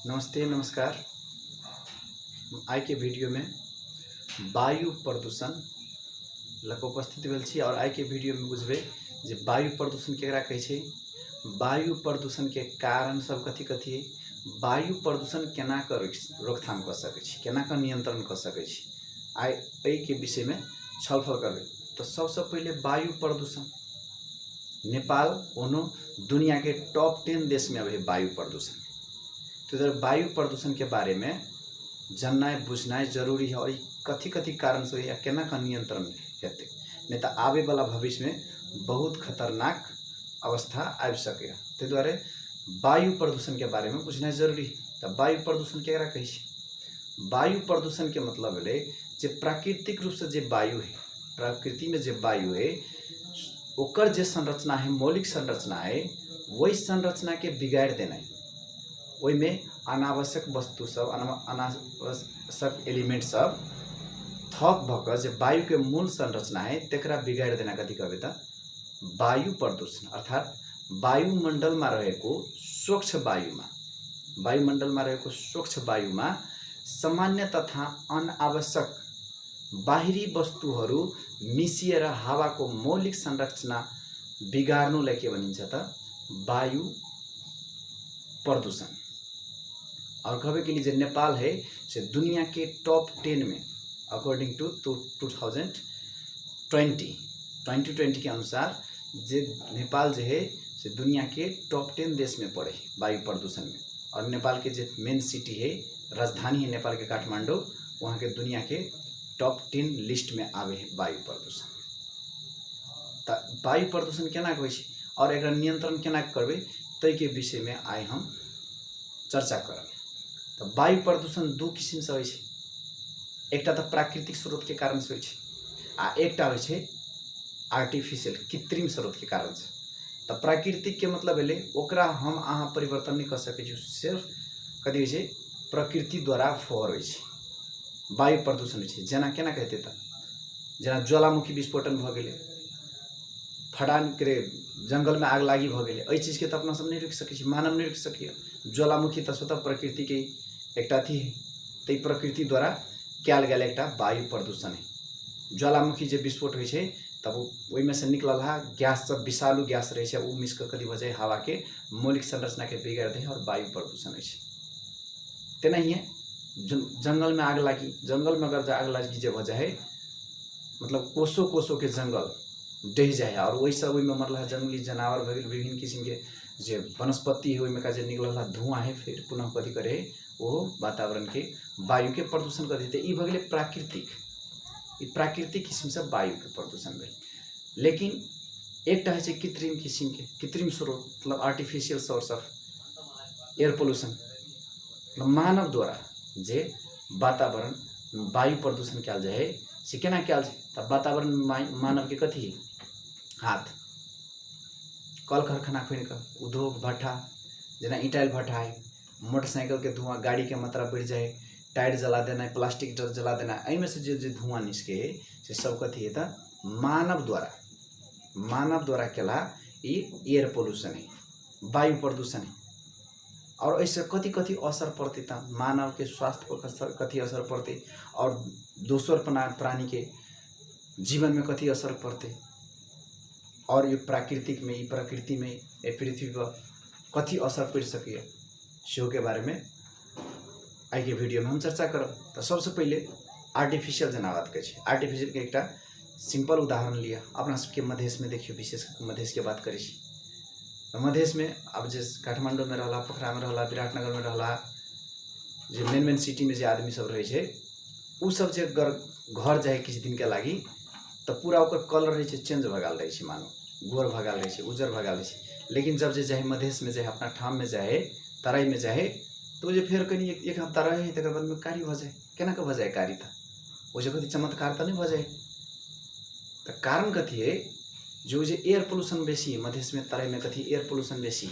नमस्ते नमस्कार। आइ के वीडियो में वायु प्रदूषण लग उपस्थित भेल छी और आइ के वीडियो में बुझबे जे वायु प्रदूषण केकरा कहै छै, वायु प्रदूषण के कारण सब कथी कथी है, वायु प्रदूषण केना के रोकथाम कर सकै छी, केना के नियंत्रण कर सकै छी। आइ एहि के विषय में छलफल करबे। तो सबसे पहले वायु प्रदूषण नेपाल ओनो दुनिया के टॉप 10 देश में अबे वायु प्रदूषण। तो इधर वायु प्रदूषण के बारे में जानना बुझना जरूरी है और कथी कथी कारण से या केना का नियंत्रण हेतै, नहीं तो आवे वाला भविष्य में बहुत खतरनाक अवस्था आबि सके। ताहि दुआरे वायु प्रदूषण के बारे में बुझना जरूरी है। तो वायु प्रदूषण केकरा कहै छै, वायु प्रदूषण के मतलब भेलै जे प्राकृतिक रूप से जे वायु है, प्रकृति में जे वायु है ओकर जे संरचना है, मौलिक संरचना है, वही संरचना के बिगाड़ देना है। ओहि में अनावश्यक वस्तु सब, अनावश्यक एलिमेंट सब थप भक जे वायु के मूल संरचना है तेकरा बिगाड़ देना कथी कहबे त वायु प्रदूषण। अर्थात वायुमंडल में रहेको स्वच्छ वायु में, वायुमंडल में रहेको स्वच्छ वायु में सामान्य तथा अनावश्यक बाहिरी वस्तुहरू मिसिएर हावा को मौलिक संरचना बिगार्नुलाई के भनिन्छ त वायु प्रदूषण। और कहबे के लिए जो नेपाल है से दुनिया के टॉप 10 में अकॉर्डिंग टू 2020 के अनुसार जे नेपाल जो है से दुनिया के टॉप 10 देश में पड़े वायु प्रदूषण में। और नेपाल के जो मेन सिटी है, राजधानी है नेपाल के काठमाडौँ, वहाँ के दुनिया के टॉप 10 लिस्ट में आवे है वायु प्रदूषण। तो वायु प्रदूषण केना होइ छै और एक नियंत्रण केना करबे तै के विषय में आइ हम चर्चा करब। तो वायु प्रदूषण दू किसिम से होइ छै, एकटा तो प्राकृतिक स्रोत के कारण से होइ छै आ एकटा होइ छै आर्टिफिशियल कृत्रिम स्रोत के कारण से। तो प्राकृतिक के मतलब भेलै ओकरा हम अहाँ परिवर्तन नहीं कर सकै छी, सिर्फ कथी होइ छै प्रकृति द्वारा फहर होइ छै वायु प्रदूषण होइ छै। जेना केना कहते त जेना ज्वालामुखी विस्फोटन भ गेलै, फटान के जंगल में आग लागी भ गेलै, एहि चीज के तो अपना सब नहीं रोक सकै छी, मानव नहीं रोक सकैए। ज्वालामुखी तो स्वतः प्रकृति के एकटा थी, तै प्रकृति द्वारा कयल गेल एकटा वायु प्रदूषण है। ज्वालामुखी जे विस्फोट होइ छै तब ओहि में से निकलल गैस सब विषालु गैस रहे छै, उ मिस के कथी भ जाय हवा के मौलिक संरचना के बिगाड़ दे और वायु प्रदूषण होइ छै। तेनाहिए जंगल में आग लागी, जंगल में अगर आग लागी जे भ जाए मतलब कोसों कोसों के जंगल डह जाए और वही सब में मरल जंगली जानवर भ गेल, विभिन्न किस्म के जे वनस्पति है ओहिमें का जे निकलल धुआं है फिर पुनः कथी करे वो वातावरण के वायु के प्रदूषण कर देते। ई भ गेलै प्राकृतिक, ई प्राकृतिक किस्म से वायु के प्रदूषण भेल। लेकिन एकटा है कृत्रिम किस्म के, कृत्रिम स्रोत मतलब artificial source of air pollution, मतलब मानव द्वारा जे वातावरण वायु प्रदूषण कयल जाए से केना कयल जाए त वातावरण मानव के कथी हाथ, कल कारखाना खोल कर उद्योग भट्ठा जेना ईटाइल भट्ठा है, मोटरसाइकिल के धुआं, गाड़ी के मात्रा बढ़ जाए, टायर जला देना है, प्लास्टिक जला देना है, एहिमे से जो धुआं निस्के है से सब कथी है त मानव द्वारा केला एयर पोल्यूशन है, वायु प्रदूषण है। और ऐसे कथी कथी असर पड़ते त मानव के स्वास्थ्य पर कथी असर पड़ते और दोसर प्राणी के जीवन में कथी असर पड़ते और ये प्राकृतिक में, ये प्रकृति में, ये पृथ्वी पर कथी असर पड़ सके सेहो के बारे में आई के वीडियो में हम चर्चा करब। तो सबसे पहले आर्टिफिशियल जना बात करै छै, आर्टिफिशियल के एकटा सिंपल उदाहरण लिया। अपना सबके मधेश में देखियो, विशेष मधेश के बात करै छी तो मधेश में अब जे काठमांडू में रहला, पोखरा में रहला, विराटनगर में रहला, जे मेन सिटी में जे आदमी सब रहे छै उ सब जे घर जाए किछु दिन के लागी तो पूरा ओकर कलर रहे छै चेंज भ गेल रहे छै, मानो गोर भ गेल रहे छै, उजर भ गेल रहे छै। लेकिन जब जे जाए मधेश में जाए, अपना ठाम में जाए, तराई में जाए तो जे फिर कनी एक हफ्ता रहे तकर बाद में कारी भ जाए। केना के भ जाए कारी त ओ जे कथी चमत्कार त नहीं भ जाए। त कारण कथी है जो जे एयर पोल्यूशन बेसी है मधेश में, तराई में कथी एयर पोल्यूशन बेसी,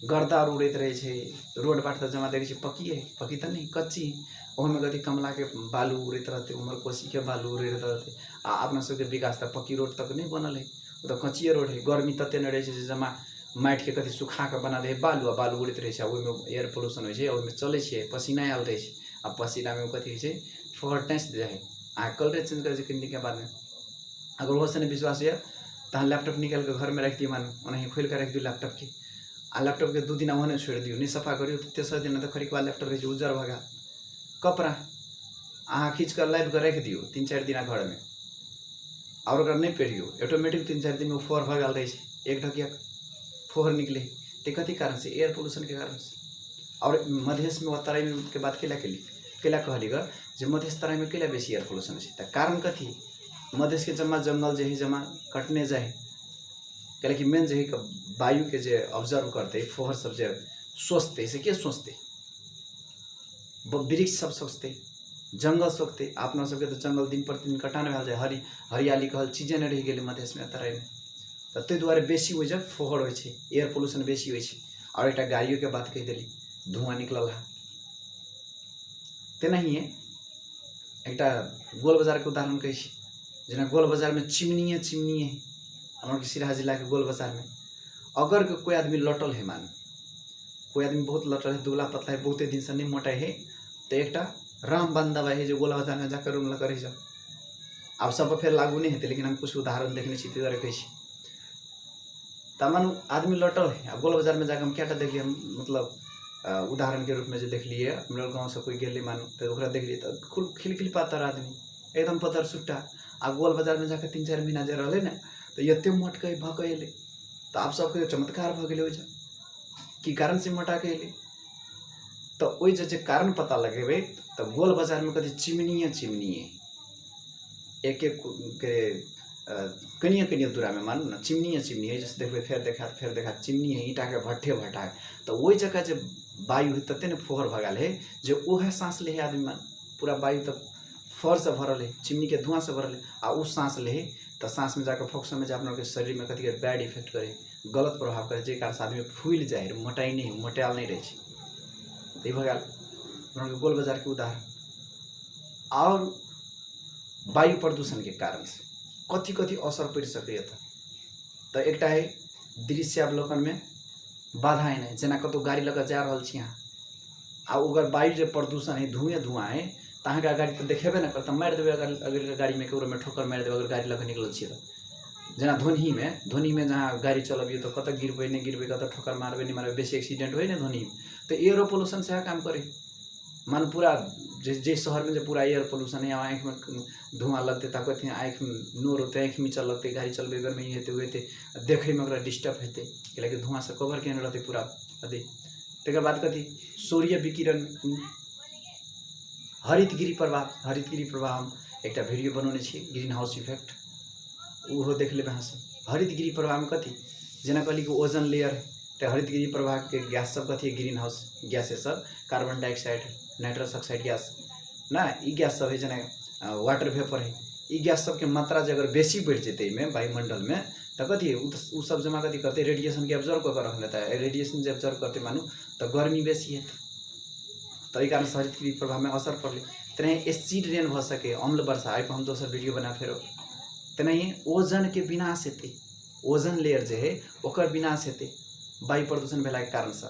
गर्दा उड़ैत रहे छै, रोड बाट त जमा देखे छै पक्की है, पक्की त नहीं कच्ची, ओहिमे कथी कमला के बालू उड़ैत रहते, उमर कोसी के बालू उड़ैत रहते। आ अपना सबके विकास त पक्की रोड तक नहीं बनल है, वो तो कच्चिए रोड है। गर्मी तते नहीं रहे छै जमा माटि के कथी सुखा के बना दे बालू आ बालू उड़ैत रहे छै, ओहिमे एयर पोल्यूशन होइ छै, ओहिमे चलै छै पसीना आयल रहे छै आ पसीना में कथी होइ छै फोहर टाँस दे है। अहाँ कलरे चेंज करे छै कनि दिन के बाद में। अगर वो से नहीं विश्वास है तहाँ लैपटॉप निकाल के घर में रख दिए, मानो ओनाही खोल के रख दियो लैपटॉप के, आ लैपटॉप के 2 दिन ओहने छोड़ दियो, नहीं सफा करियो तो तेसर दिन तो खरीक बाद लैपटॉप रहे उजर भगा कपड़ा अहाँ खींच कर लाइव के रख दियो 3-4 दिन घर में, और अगर नहीं पढ़ियो ऑटोमेटिक 3-4 दिन में फोहर भगाल रहे छै, एक ढकिया फोहर निकले ते कथी कारण से एयर पोल्यूशन के कारण से। और मधेश में तराई में के बात केला कहली ग जे मधेश तराई में केला बेसी एयर पोल्यूशन है, कारण कथी मधेश के जम्मा जंगल जे है जमा कटने जाए, कैलाकि मेन जे है वायु के जे ऑब्जर्व करते फोहर सब जे सोचते से के सोचते, वृक्ष सब सोचते, जंगल सोचते, अपना सबके तो जंगल दिन प्रतिदिन कटान भए जाए, हरियाली कहल चीजे नहीं रह गए मधेश में तराई में, तो ताहि दुआरे बेसी हो जब फोहर हो एयर पोल्यूशन बेसी हो। और एक गाड़ियों के बात कह दिली धुआं निकल है, तेनाहिए एक गोल बाजार के उदाहरण कही, जना गोल बाजार में चिमनिए हमारे सिराहा जिला के गोल बाजार में अगर कोई आदमी लटल है, मान कोई आदमी बहुत लटल है, दुबला पतला है, बहुत दिन से नहीं मोटा है, तो एक रामबाण दवाई है जो गोला बाजार में जाकर रूम लगा रही। अब सब पर फिर लागू नहीं होते, लेकिन हम कुछ उदाहरण देखने छी तरह कही। तमाम आदमी लटल है, अब गोला बाजार में जाकर हम क्या देखिए, हम मतलब उदाहरण के रूप में जो देख लिए हमारे गाँव से कोई गेली मानो तो देख लिए तो खिलखिल पातर आदमी एकदम पतर सुट्टा, आ गोल बाजार में जाकर 3-4 महीना जे रहे ना तो ये मोटके भगले, तो आप सबके चमत्कार भगले हो जा कि कारण से मोटा के अले, तो वही जे कारण पता लगे तो गोल बाजार में कथी चिमनिए एक के कनिया दूरा में मानू ना चिमनिए है, जैसे देखो फिर देखा चिमनी है, ईटा के भट्ठे है, तो वही जगह जो वायु है तते ने फोहर भगाल है जो वह सांस ले है आदमी, मान पूरा वायु तब फर से भरल है, चिमनी के धुआं से भरल है, आ उ सांस ले तो सांस में जाकर फोक्स में अपना के शरीर में कथी बैड इफेक्ट करे, गलत प्रभाव करे, जे कारण से आदमी फूल जाए, मोटाई नहीं मोटायल नहीं रहे, भगाल गोल बाजार के उदाहरण। और वायु प्रदूषण के कारण से कथी असर पड़ सके, तो एक है दृश्यावलोकन में बाधा है नहीं, जना कतो गाड़ी लगा जा रहा यहाँ आ अगर वायु जो प्रदूषण है धुआं है तो अहाँ गाड़ी तो देखेबे ना करता, मार देवे अगर गाड़ी में कौर में ठोकर मार देवे, अगर गाड़ी लगा निकल छे तो जना ध्वनि में जहाँ गाड़ी चलबिए तो कत गिरबे नहीं गिरबे, कत ठोकर मारबे नहीं मारबे, बेसी एक्सीडेंट हो ना ध्वनि में, तो एयर पोल्यूशन से काम करे। मान पूरा जे शहर में जो पूरा एयर पोल्यूशन है, आँख में धुआं लगते तक आँख में नोर होते, आँख मीचल लगते, गाड़ी चलबे अगर में हेते हुए देखे में डिस्टर्ब हेते, कि धुआं से कवर के रहते पूरा अदे। तक बाद कथी सूर्य विकिरण हरितगिरी प्रभाव हम एक वीडियो बनौने ग्रीन हाउस इफेक्ट, वो देख लेबे। से हरितगिरी प्रभाव में कथी जना कहली कि ओजन लेयर है, तो हरितगिरी प्रभाव के गैस सब कथी ग्रीन हाउस गैस है, सब carbon dioxide nitrous oxide gas ना, ई गैस सब है जना वाटर वेपर है, ई गैस सब के मात्रा जो अगर बेसी बढ़ जाते में वायुमंडल में तो कथी उ सब जमा कथी करते रेडिएशन के ऑब्जर्व कर रख लेता है, रेडिएशन जब ऑब्जर्व करते मानू तो गर्मी बेसी है, तो ई कारण हरितगिरी प्रभाव में असर पड़े। तेनाही एसिड रेन भ सके, अम्ल वर्षा, आई हम दोसर वीडियो बना फेर। तेनाही ओजन के विनाश हेते, ओजन लेयर जे है ओकर विनाश हेते वायु प्रदूषण भेला के कारण से।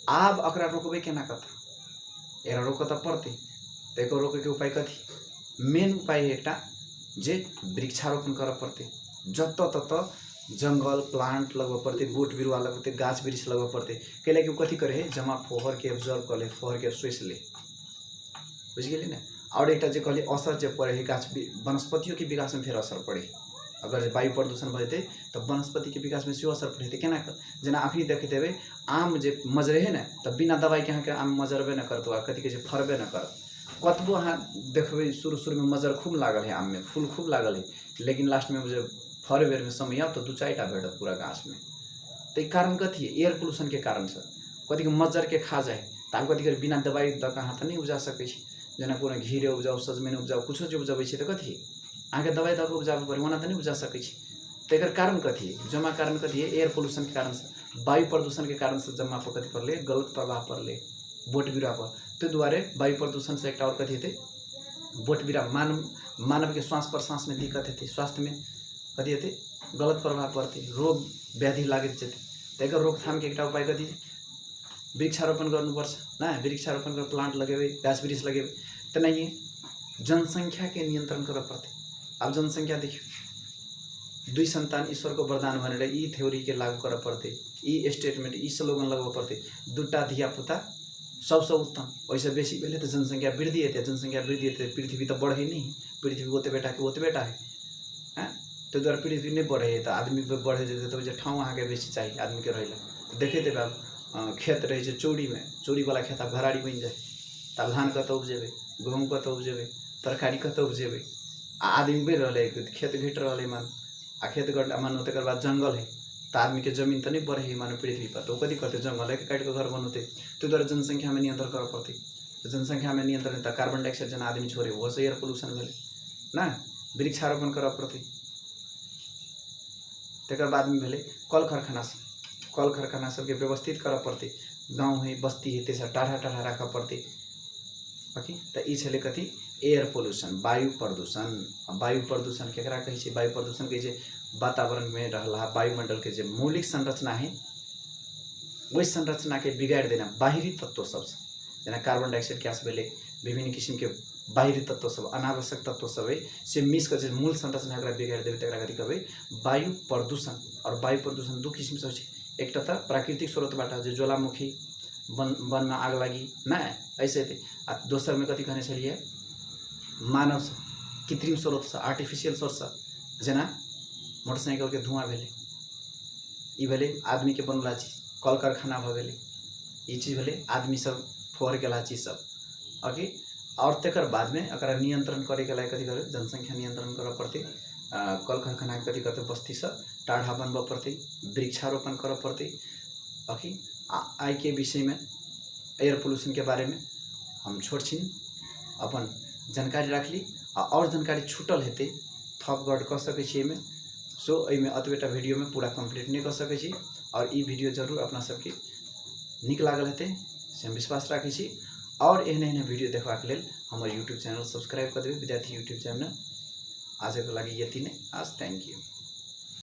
आब एकरा रोकबे केना कथा, एकरा रोक तो पड़ते, तो एक रोके के उपाय कथी, मेन उपाय है एकटा जे वृक्षारोपण कर पड़ते, जत तत जंगल प्लांट लगवा पड़ते, बोट बिरुवा लगते, गाछ वृक्ष लगवा पड़ते, कैला कि कथी करे है जमा फोहर के एब्जॉर्ब कर ले, फोहर के सोच ले, बुझ गए ना। और एक जे कहले असर जे पड़े है गाछ वनस्पतियों के विकास में फिर असर पड़े, अगर वायु प्रदूषण बढ़ते तो वनस्पति के विकास में सेहो असर पड़े केना जना अखनी देखते हेबे आम जे मजरे है ना तो बिना दवाई के अहाँ के आम मजरबे न करत, कथी कहे फरबे न करत, कतबो अहाँ देखबे शुरू में मजर खूब लागल है, आम में फूल खूब लागल है, लेकिन लास्ट में जो फरे बेर में समय आब तो 2-4टा भेटत पूरा गाछ में। तो कारण कथी है एयर पोल्यूशन के कारण से कथी के मजर के खा जाए, तो आप कथी कर बिना दवाई तक अहाँ तो नहीं उपजा सकै छी, जना कोनो घीरे उपजाऊ सजमनि उपजाऊ कुछ जो उपजाबै छी तो कथी अहाँ के दवाई दक उपजाबे पड़े, ओना तो नहीं उपजा सकै छी। तो एकर कारण कथी है, जमा कारण कथी है एयर पोल्यूशन के कारण से, वायु प्रदूषण के कारण से जमा पर कथी पड़ले गलत प्रभाव पड़ले बोट बिरा पर। तो द्वारे वायु प्रदूषण से एक और कथी थे बोट बिरा मानव के श्वास प्रश्वास में दिक्कत हेते, स्वास्थ्य में कथी हेते गलत प्रभाव पड़ते, रोग व्याधि लागत जेते, तेकर रोकथाम के एकटा उपाय कथी वृक्षारोपण गर्नुपर्छ ना वृक्षारोपण कर प्लांट लगेबे गाछ वृक्ष लगेबे त नहीं जनसंख्या के नियंत्रण कर पर्थे। अब जनसंख्या देखियो 2 संतान ईश्वर को वरदान भनेर यी थ्योरी के लागू कर पर्थे यी स्टेटमेंट यी स्लोगन लगाउ पर्थे 2टा धिया पुता सबसे उत्तम वैसे बेसी भेले तो जनसंख्या वृद्धि हेते जनसंख्या वृद्धि हेते पृथ्वी तो बढ़े नहीं पृथ्वी ओते बेटा है हैं तो द्वारा पृथ्वी नहीं बढ़े तो आदमी बढ़े जेते तो ठाउँ अहाँ के बेसी चाहिए आदमी के रहेला देखे थे अब खेत रहे छै चौड़ी वाला खेत अब घराड़ी बन जाए तब धान कत उपजेबे गहूँ कत उपजेबे तरकारी कत उपजेबे आदमी बढ़ रहा खेत घट रहा मान आ खेत गट मानो तक बाद जंगल है तो आदमी के जमीन तो नहीं बढ़े है मानो पृथ्वी पर तो कथी करते जंगल है काट के घर बनौते तो द्वारा जनसंख्या में नियंत्रण कर पड़ते जनसंख्या में नियंत्रण तो कार्बन डाइऑक्साइड जना आदमी छोड़े वो से एयर पोल्यूशन भेले ना वृक्षारोपण कर पड़ते तकर बाद में भेले कल कारखाना सबके व्यवस्थित कर पड़ते गाँव है बस्ती है तेसा टाढ़ा राख पड़ते ओके तो ई छले कथी एयर पोल्यूशन वायु प्रदूषण केकरा कहै छै वायु प्रदूषण कहै छै वातावरण में रहला वायुमंडल के जे मौलिक संरचना है वही संरचना के बिगाड़ देना बाहरी तत्व सब जना कार्बन डाइऑक्साइड गैस भेले विभिन्न किस्म के बाहरी तत्व सब अनावश्यक तत्व सब है से मिस कर मूल संरचना एकरा बिगाड़ देबे तकरा कथी कहबै वायु प्रदूषण। और वायु प्रदूषण 2 किस्म से छै एकटा त प्राकृतिक स्रोतबाट जे ज्वालामुखी वन में आग लगी ना ऐसे थे आ दोसर में कथी कहने छलिए मानव से कृत्रिम स्रोत से आर्टिफिशियल सोर्स से जना मोटरसाइकिल के धुआं भेले ई भेले आदमी के बनला चीज कल कारखाना भ गेले ई चीज भेले आदमी सब फोड़ गेला चीज सब ओके। और तकर बाद में एकरा नियंत्रण करे के लागि कथी करे जनसंख्या नियंत्रण कर पड़ते कल कारखाना कथी करते बस्ती से टाढ़ा बनब पड़ते वृक्षारोपण कर पड़ते ओके। आई के विषय में एयर पोल्यूशन के बारे में हम छोट छिन अपन जानकारी रखली और जानकारी छूटल हेते थप गढ़ कर सके छी में सो एहिमे अतबेटा वीडियो में पूरा कंप्लीट नहीं कर सके छी और ई वीडियो जरूर अपना सबके निक लागल हेते से हम विश्वास राखै छी। और एहन वीडियो देखबाक लेल हमर यूट्यूब चैनल सब्सक्राइब कर देबे विद्यार्थी यूट्यूब चैनल। आज के लागि यति नै आज थैंक यू।